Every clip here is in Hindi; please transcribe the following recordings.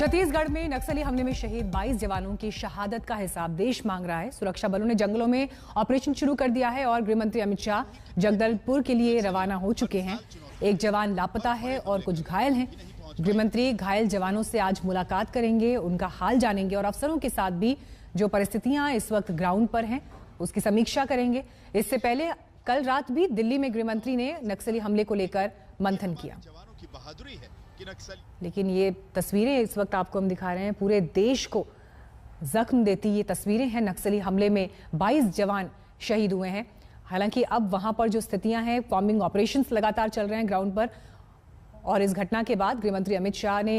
छत्तीसगढ़ में नक्सली हमले में शहीद 22 जवानों की शहादत का हिसाब देश मांग रहा है। सुरक्षा बलों ने जंगलों में ऑपरेशन शुरू कर दिया है और गृहमंत्री अमित शाह जगदलपुर के लिए रवाना हो चुके हैं। एक जवान लापता है और कुछ घायल हैं। गृहमंत्री घायल जवानों से आज मुलाकात करेंगे, उनका हाल जानेंगे और अफसरों के साथ भी जो परिस्थितियां इस वक्त ग्राउंड पर हैं उसकी समीक्षा करेंगे। इससे पहले कल रात भी दिल्ली में गृहमंत्री ने नक्सली हमले को लेकर मंथन किया। लेकिन ये तस्वीरें इस वक्त आपको हम दिखा रहे हैं, पूरे देश को जख्म देती ये तस्वीरें हैं। नक्सली हमले में 22 जवान शहीद हुए हैं। हालांकि अब वहां पर जो स्थितियां हैं, फॉर्मिंग ऑपरेशंस लगातार चल रहे हैं ग्राउंड पर। और इस घटना के बाद गृहमंत्री अमित शाह ने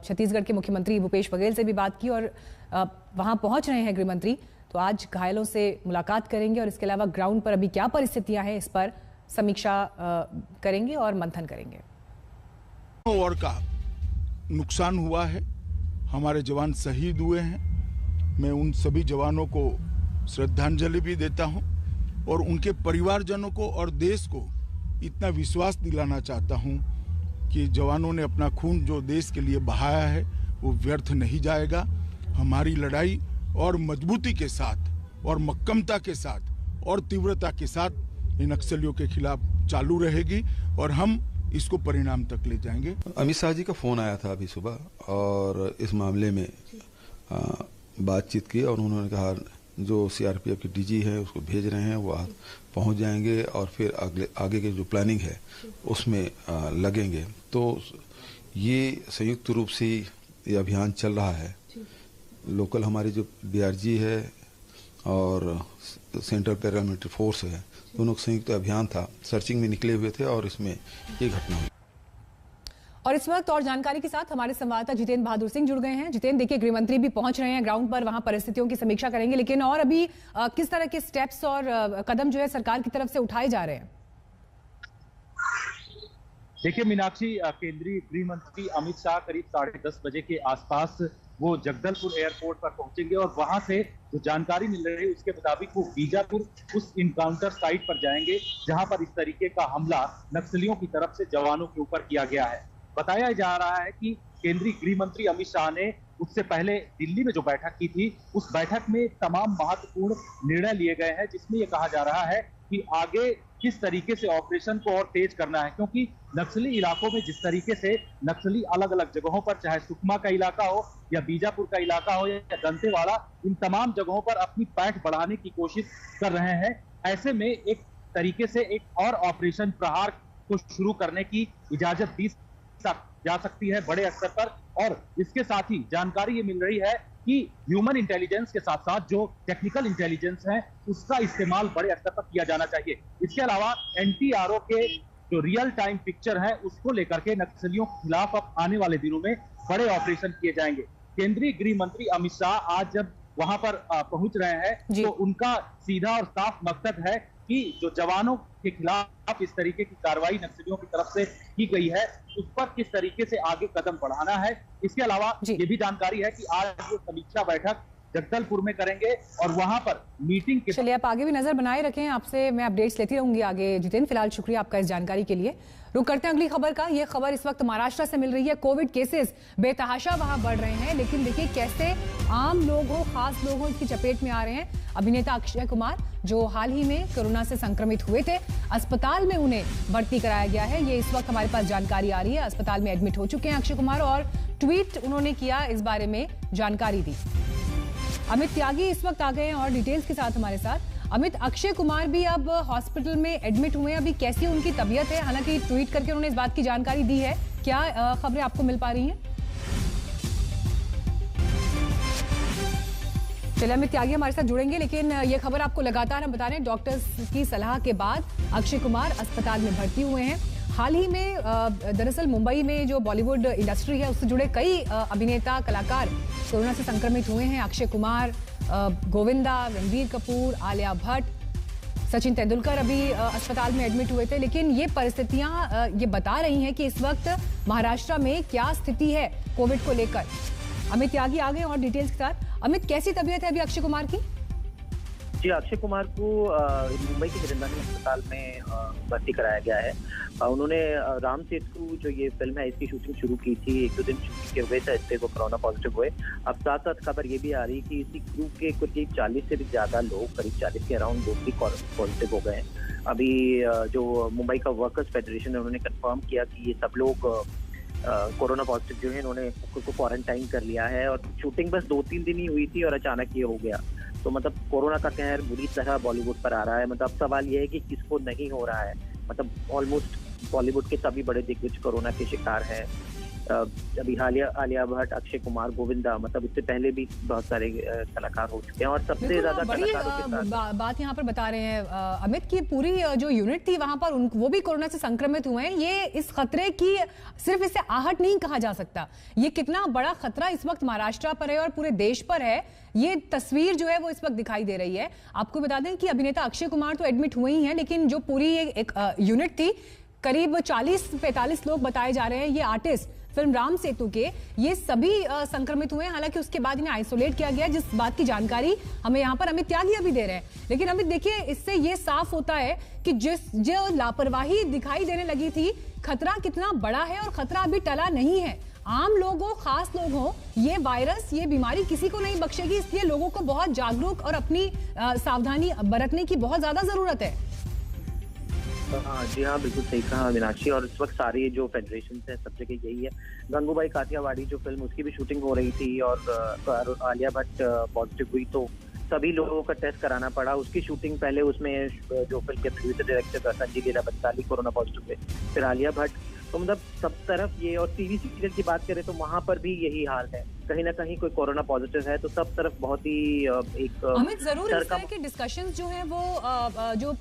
छत्तीसगढ़ के मुख्यमंत्री भूपेश बघेल से भी बात की और वहां पहुंच रहे हैं गृहमंत्री। तो आज घायलों से मुलाकात करेंगे और इसके अलावा ग्राउंड पर अभी क्या परिस्थितियां हैं इस पर समीक्षा करेंगे और मंथन करेंगे। और का नुकसान हुआ है, हमारे जवान शहीद हुए हैं। मैं उन सभी जवानों को श्रद्धांजलि भी देता हूं और उनके परिवारजनों को और देश को इतना विश्वास दिलाना चाहता हूं कि जवानों ने अपना खून जो देश के लिए बहाया है वो व्यर्थ नहीं जाएगा। हमारी लड़ाई और मजबूती के साथ और मक्कमता के साथ और तीव्रता के साथ इन नक्सलियों के खिलाफ चालू रहेगी और हम इसको परिणाम तक ले जाएंगे। अमित शाह जी का फोन आया था अभी सुबह और इस मामले में बातचीत की और उन्होंने कहा जो सीआरपीएफ के डीजी है उसको भेज रहे हैं, वो पहुंच जाएंगे और फिर आगे के जो प्लानिंग है उसमें लगेंगे। तो ये संयुक्त रूप से ये अभियान चल रहा है। लोकल हमारी जो डीआरजी है और सेंट्रल पैरामिलिट्री फोर्स है, दोनों का संयुक्त अभियान था। सर्चिंग में निकले हुए थे और इसमें ये घटना हुई। और इस वक्त और जानकारी के साथ हमारे संवाददाता जितेंद्र बहादुर सिंह जुड़ गए हैं। जितेंद्र, देखिए गृहमंत्री भी पहुंच रहे हैं ग्राउंड पर, वहां परिस्थितियों की समीक्षा करेंगे, लेकिन और अभी किस तरह के स्टेप्स और कदम जो है सरकार की तरफ से उठाए जा रहे हैं? देखिए मीनाक्षी, केंद्रीय गृह मंत्री अमित शाह करीब 10:30 बजे के आसपास वो जगदलपुर एयरपोर्ट पर पहुंचेंगे और वहां से जो जानकारी मिल रही है उसके मुताबिक वो बीजापुर उस इनकाउंटर साइट पर जाएंगे जहां पर इस तरीके का हमला नक्सलियों की तरफ से जवानों के ऊपर किया गया है। बताया जा रहा है कि केंद्रीय गृह मंत्री अमित शाह ने उससे पहले दिल्ली में जो बैठक की थी उस बैठक में तमाम महत्वपूर्ण निर्णय लिए गए हैं, जिसमें यह कहा जा रहा है कि आगे किस तरीके से ऑपरेशन को और तेज करना है, क्योंकि नक्सली इलाकों में जिस तरीके से नक्सली अलग अलग जगहों पर, चाहे सुकमा का इलाका हो या बीजापुर का इलाका हो या दंतेवाड़ा, इन तमाम जगहों पर अपनी पैठ बढ़ाने की कोशिश कर रहे हैं। ऐसे में एक तरीके से एक और ऑपरेशन प्रहार को शुरू करने की इजाजत दी जा सकती है बड़े स्तर पर। और इसके साथ ही जानकारी ये मिल रही है कि ह्यूमन इंटेलिजेंस के साथ साथ जो टेक्निकल इंटेलिजेंस है उसका इस्तेमाल बड़े स्तर पर किया जाना चाहिए। इसके अलावा एनटीआरओ के जो रियल टाइम पिक्चर है उसको लेकर के नक्सलियों के खिलाफ अब आने वाले दिनों में बड़े ऑपरेशन किए जाएंगे। केंद्रीय गृह मंत्री अमित शाह आज जब वहां पर पहुंच रहे हैं तो उनका सीधा और साफ मकसद है कि जो जवानों के खिलाफ इस तरीके की कार्रवाई नक्सलियों की तरफ से की गई है उस पर किस तरीके से आगे कदम बढ़ाना है। इसके अलावा ये भी जानकारी है कि आज वो समीक्षा बैठक जगदलपुर में करेंगे और वहां पर मीटिंग के। चलिए आप आगे भी नजर बनाए रखें, आपसे मैं अपडेट्स लेती रहूंगी आगे। जितेंद्र, फिलहाल शुक्रिया आपका इस जानकारी के लिए। रुक करते हैं अगली खबर का। यह खबर इस वक्त महाराष्ट्र से मिल रही है। कोविड केसेस बेतहाशा वहां बढ़ रहे हैं, लेकिन देखिए कैसे आम लोग हो, खास लोग हो, इसकी चपेट में आ रहे हैं। अभिनेता अक्षय कुमार जो हाल ही में कोरोना से संक्रमित हुए थे, अस्पताल में उन्हें भर्ती कराया गया है। ये इस वक्त हमारे पास जानकारी आ रही है। अस्पताल में एडमिट हो चुके हैं अक्षय कुमार और ट्वीट उन्होंने किया, इस बारे में जानकारी दी। अमित त्यागी इस वक्त आ गए हैं और डिटेल्स के साथ हमारे साथ। अमित, अक्षय कुमार भी अब हॉस्पिटल में एडमिट हुए हैं, अभी कैसी उनकी तबीयत है? हालांकि ट्वीट करके उन्होंने इस बात की जानकारी दी है। क्या खबरें आपको मिल पा रही हैं? चलिए अमित त्यागी हमारे साथ जुड़ेंगे, लेकिन ये खबर आपको लगातार हम बता रहे हैं, डॉक्टर्स की सलाह के बाद अक्षय कुमार अस्पताल में भर्ती हुए हैं। हाल ही में दरअसल मुंबई में जो बॉलीवुड इंडस्ट्री है उससे जुड़े कई अभिनेता कलाकार कोरोना से संक्रमित हुए हैं। अक्षय कुमार, गोविंदा, रणबीर कपूर, आलिया भट्ट, सचिन तेंदुलकर अभी अस्पताल में एडमिट हुए थे। लेकिन ये परिस्थितियां ये बता रही हैं कि इस वक्त महाराष्ट्र में क्या स्थिति है कोविड को लेकर। अमित त्यागी आ गए और डिटेल्स के साथ। अमित, कैसी तबीयत है अभी अक्षय कुमार की? जी, अक्षय कुमार को मुंबई के गिरंदानी अस्पताल में भर्ती कराया गया है। उन्होंने राम सेतु जो ये फिल्म है इसकी शूटिंग शुरू की थी, 1-2 दिन शूटिंग के हुए थे, इससे वो कोरोना पॉजिटिव हुए। अब साथ साथ खबर ये भी आ रही कि इसी क्रू के करीब 40 से भी ज्यादा लोग, करीब 40 के अराउंड लोग भी पॉजिटिव हो गए हैं। अभी जो मुंबई का वर्कर्स फेडरेशन है उन्होंने कंफर्म किया कि ये सब लोग कोरोना पॉजिटिव जो है इन्होंने खुद को क्वारंटाइन कर लिया है, और शूटिंग बस 2-3 दिन ही हुई थी और अचानक ये हो गया। तो मतलब कोरोना का कहर बुरी तरह बॉलीवुड पर आ रहा है। मतलब अब सवाल ये है कि किसको नहीं हो रहा है। मतलब ऑलमोस्ट बॉलीवुड के सभी बड़े दिग्गज कोरोना के शिकार हैं। अभी आलिया भट्ट, अक्षय कुमार, गोविंदा, मतलब इससे पहले भी बहुत सारे कलाकार हो चुके हैं, और सबसे ज्यादा कलाकारों के साथ बात यहाँ पर बता रहे हैं अमित की पूरी जो यूनिट थी वहां पर वो भी कोरोना से संक्रमित हुए हैं। ये इस खतरे की सिर्फ इसे आहट नहीं कहा जा सकता, ये कितना बड़ा खतरा इस वक्त महाराष्ट्र पर है और पूरे देश पर है, ये तस्वीर जो है वो इस वक्त दिखाई दे रही है। आपको बता दें कि अभिनेता अक्षय कुमार तो एडमिट हुए ही हैं, लेकिन जो पूरी एक यूनिट थी, करीब 40-45 लोग बताए जा रहे हैं, ये आर्टिस्ट फिल्म राम सेतु के, ये सभी संक्रमित हुए हैं। हालांकि उसके बाद इन्हें आइसोलेट किया गया, जिस बात की जानकारी हमें यहाँ पर अमित त्यागी अभी दे रहे हैं। लेकिन अमित देखिए, इससे ये साफ होता है कि जो लापरवाही दिखाई देने लगी थी, खतरा कितना बड़ा है और खतरा अभी टला नहीं है। आम लोग हो, खास लोग हो, ये वायरस, ये बीमारी किसी को नहीं बख्शेगी, इसलिए लोगों को बहुत जागरूक और अपनी सावधानी बरतने की बहुत ज्यादा जरूरत है। जी हाँ, बिल्कुल सही कहा मीनाक्षी। और इस वक्त सारी जो फेडरेशन है सब जगह यही है। गंगूबाई काठियावाड़ी जो फिल्म, उसकी भी शूटिंग हो रही थी और आलिया भट्ट पॉजिटिव हुई तो सभी लोगों का टेस्ट कराना पड़ा। उसकी शूटिंग पहले उसमें जो फिल्म के producer director Sanjay Leela Bhansali corona positive हुए, फिर आलिया भट्ट। तो मतलब सब तरफ ये, और टीवी सीरियल की बात करें तो वहां पर भी यही हाल है, कहीं ना कहीं कोई कोरोना पॉजिटिव है तो सब तरफ बहुत ही एक अमित जरूर इस तरह के डिस्कशंस जो है वो जो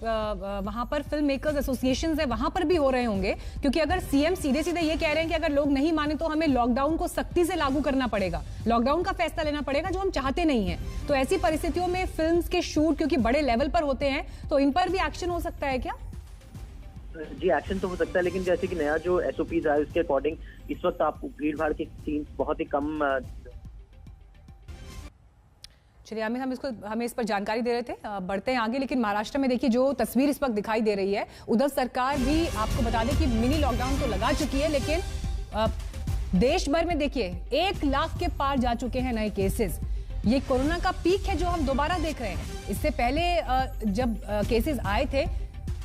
वहां पर फिल्म मेकर्स एसोसिएशंस है वहां पर भी हो रहे होंगे, क्योंकि अगर सीएम सीधे सीधे ये कह रहे हैं कि अगर लोग नहीं माने तो हमें लॉकडाउन को सख्ती से लागू करना पड़ेगा, लॉकडाउन का फैसला लेना पड़ेगा, जो हम चाहते नहीं है। तो ऐसी परिस्थितियों में फिल्म्स के शूट क्योंकि बड़े लेवल पर होते हैं, तो इन पर भी एक्शन हो सकता है क्या? जी, एक्शन तो हो सकता है, लेकिन जैसे कि नया जो एसओपीज है उसके अकॉर्डिंग इस वक्त आपको भीड़ भाड़ के सीन बहुत ही कम। चलिए अमित, हमें इस पर जानकारी दे रहे थे, बढ़ते हैं आगे। लेकिन महाराष्ट्र में देखिए जो तस्वीर इस वक्त दिखाई दे रही है, उधर सरकार भी आपको बता दें कि मिनी लॉकडाउन तो लगा चुकी है, लेकिन देश भर में देखिए 1 लाख के पार जा चुके हैं नए केसेस। ये कोरोना का पीक है जो हम दोबारा देख रहे हैं। इससे पहले जब केसेस आए थे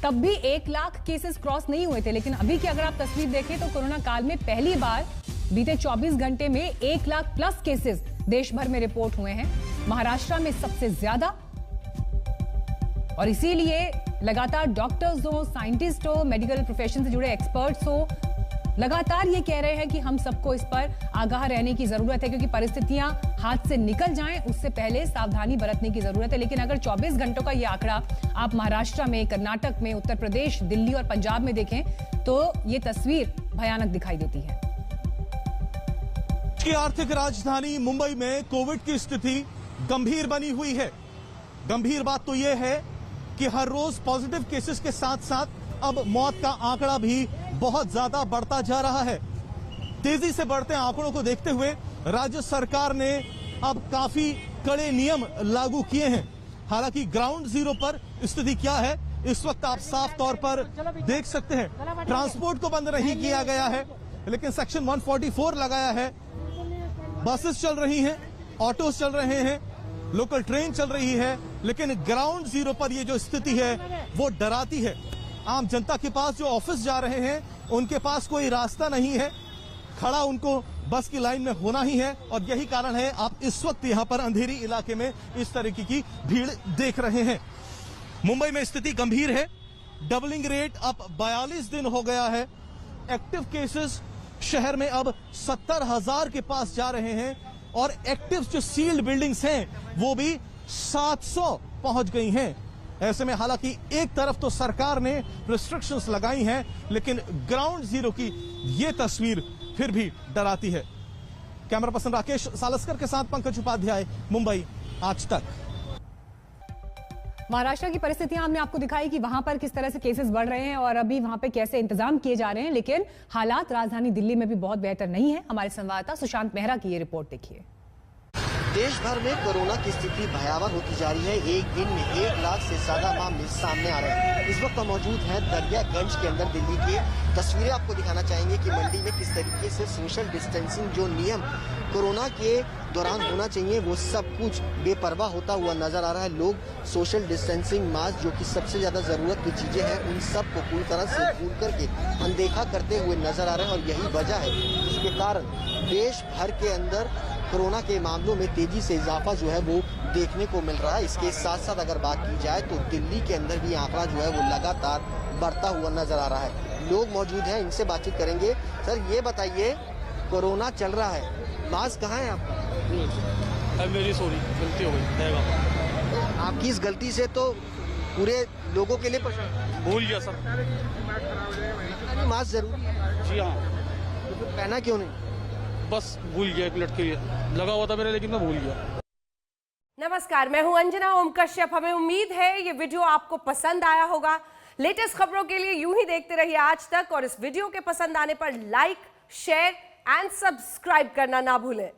तब भी 1 लाख केसेस क्रॉस नहीं हुए थे, लेकिन अभी की अगर आप तस्वीर देखें तो कोरोना काल में पहली बार बीते 24 घंटे में 1 लाख प्लस केसेस देश भर में रिपोर्ट हुए हैं, महाराष्ट्र में सबसे ज्यादा। और इसीलिए लगातार डॉक्टर्स हो, साइंटिस्ट हो, मेडिकल प्रोफेशन से जुड़े एक्सपर्ट्स हो, लगातार ये कह रहे हैं कि हम सबको इस पर आगाह रहने की जरूरत है, क्योंकि परिस्थितियां हाथ से निकल जाएं उससे पहले सावधानी बरतने की जरूरत है। लेकिन अगर 24 घंटों का ये आंकड़ा आप महाराष्ट्र में, कर्नाटक में, उत्तर प्रदेश, दिल्ली और पंजाब में देखें तो ये तस्वीर भयानक दिखाई देती है। की आर्थिक राजधानी मुंबई में कोविड की स्थिति गंभीर बनी हुई है। गंभीर बात तो यह है कि हर रोज पॉजिटिव केसेस के साथ साथ अब मौत का आंकड़ा भी बहुत ज्यादा बढ़ता जा रहा है। तेजी से बढ़ते आंकड़ों को देखते हुए राज्य सरकार ने अब काफी कड़े नियम लागू किए हैं। हालांकि ग्राउंड जीरो पर स्थिति क्या है इस वक्त आप साफ तौर पर देख सकते हैं। ट्रांसपोर्ट को बंद नहीं किया गया है, लेकिन सेक्शन 144 लगाया है। बसेस चल रही हैं, ऑटोस चल रहे हैं, लोकल ट्रेन चल रही है, लेकिन ग्राउंड जीरो पर ये जो स्थिति है वो डराती है। आम जनता के पास जो ऑफिस जा रहे हैं उनके पास कोई रास्ता नहीं है, खड़ा उनको बस की लाइन में होना ही है, और यही कारण है आप इस वक्त यहां पर अंधेरी इलाके में इस तरीके की भीड़ देख रहे हैं। मुंबई में स्थिति गंभीर है। डबलिंग रेट अब 42 दिन हो गया है। एक्टिव केसेस शहर में अब 70,000 के पास जा रहे हैं, और एक्टिव जो सील्ड बिल्डिंग्स हैं वो भी 700 पहुंच गई हैं। ऐसे में हालांकि एक तरफ तो सरकार ने रिस्ट्रिक्शंस लगाई हैं, लेकिन ग्राउंड जीरो की ये तस्वीर फिर भी डराती है। कैमरा पर्सन राकेश सालस्कर के साथ पंकज उपाध्याय, मुंबई आज तक। महाराष्ट्र की परिस्थितियां हमने आपको दिखाई कि वहां पर किस तरह से केसेस बढ़ रहे हैं और अभी वहां पे कैसे इंतजाम किए जा रहे हैं, लेकिन हालात राजधानी दिल्ली में भी बहुत बेहतर नहीं है। हमारे संवाददाता सुशांत मेहरा की ये रिपोर्ट देखिए। देश भर में कोरोना की स्थिति भयावह होती जा रही है। एक दिन में 1 लाख से ज्यादा मामले सामने आ रहे हैं। इस वक्त हम मौजूद हैं दरियागंज के अंदर। दिल्ली की तस्वीरें आपको दिखाना चाहेंगे कि मंडी में किस तरीके से सोशल डिस्टेंसिंग जो नियम कोरोना के दौरान होना चाहिए वो सब कुछ बेपरवाह होता हुआ नजर आ रहा है। लोग सोशल डिस्टेंसिंग, मास्क जो कि सबसे ज्यादा जरूरत की चीजें हैं, उन सब को पूरी तरह से भूल करके अनदेखा करते हुए नजर आ रहे हैं। और यही वजह है जिसके कारण देश भर के अंदर कोरोना के मामलों में तेजी से इजाफा जो है वो देखने को मिल रहा है। इसके साथ साथ अगर बात की जाए तो दिल्ली के अंदर भी आंकड़ा जो है वो लगातार बढ़ता हुआ नजर आ रहा है। लोग मौजूद हैं, इनसे बातचीत करेंगे। सर ये बताइए, कोरोना चल रहा है, मास्क कहाँ है आपका? मेरी सॉरी, गलती हो गई। आपकी इस गलती से तो पूरे लोगों के लिए भूल गया सर। मास्क जरूरी है? जी हाँ। तो फिर पहना क्यों नहीं? बस भूल गया, 1 मिनट के लिए लगा हुआ था मेरे, लेकिन मैं भूल गया। नमस्कार, मैं हूं अंजना ओम कश्यप। हमें उम्मीद है ये वीडियो आपको पसंद आया होगा। लेटेस्ट खबरों के लिए यूं ही देखते रहिए आज तक, और इस वीडियो के पसंद आने पर लाइक, शेयर एंड सब्सक्राइब करना ना भूलें।